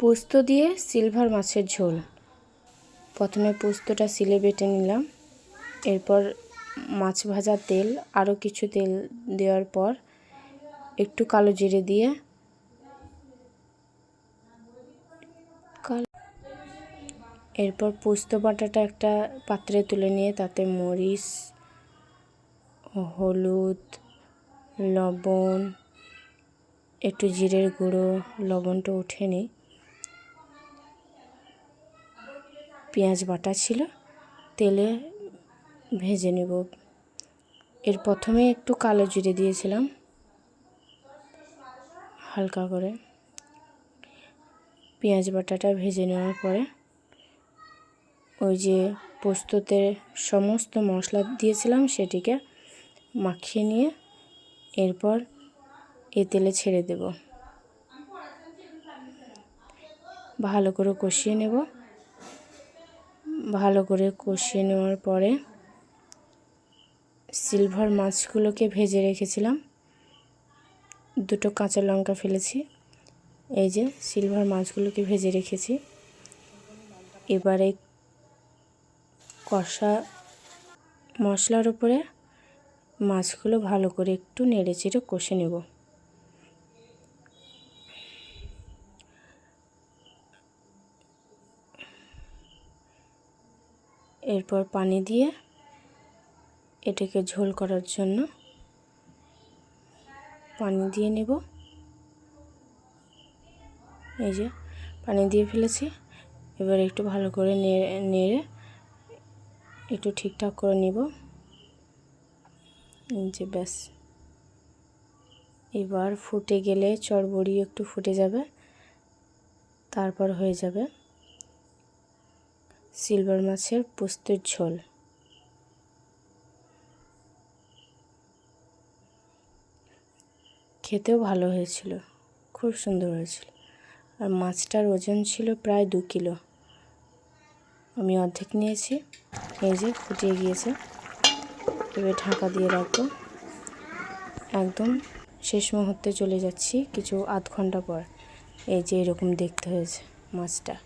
পোস্ত দিয়ে সিলভার মাছের ঝোল। প্রথমে পোস্তটা সিলে বেটে নিলাম, এরপর মাছ ভাজা তেল, আরও কিছু তেল দেওয়ার পর একটু কালো জিরে দিয়ে এরপর পোস্ত বাটাটা একটা পাত্রে তুলে নিয়ে তাতে মরিচ, হলুদ, লবণ, একটু জিরের গুঁড়ো, লবণটা উঠে নিই, পেঁয়াজ বাটা ছিল তেলে ভেজে নেব। এর প্রথমে একটু কালো জিরে দিয়েছিলাম হালকা করে। পেঁয়াজ বাটাটা ভেজে নেওয়ার পরে ওই যে পোস্ততে সমস্ত মশলা দিয়েছিলাম সেটিকে মাখিয়ে নিয়ে এরপর এ তেলে ছেড়ে দেব। ভালো করে কষিয়ে নেব। ভালো করে কষিয়ে নেওয়ার পরে সিলভার মাছগুলোকে ভেজে রেখেছিলাম, দুটো কাঁচা লঙ্কা ফেলেছি, এই যে সিলভার মাছগুলোকে ভেজে রেখেছি। এবারে কষা মশলার উপরে মাছগুলো ভালো করে একটু নেড়েচেড়ে কষে নেব। এরপর পানি দিয়ে এটাকে ঝোল করার জন্য পানি দিয়ে নেব। এই যে পানি দিয়ে ফেলেছি, এবার একটু ভালো করে নেড়ে একটু ঠিকঠাক করে নিব। এই যে ব্যাস, এবার ফুটে গেলে চড়বড়ি একটু ফুটে যাবে, তারপর হয়ে যাবে সিলভার মাছের পোস্তের ঝোল। খেতেও ভালো হয়েছিল, খুব সুন্দর হয়েছিল। আর মাছটার ওজন ছিল প্রায় 2 কিলো। আমি অর্ধেক নিয়েছি। এই যে ফুটিয়ে গিয়েছে, এবার ঢাকা দিয়ে রাখবো। একদম শেষ মুহূর্তে চলে যাচ্ছি কিছু আধ ঘন্টা পর। এই যে এরকম দেখতে হয়েছে মাছটা।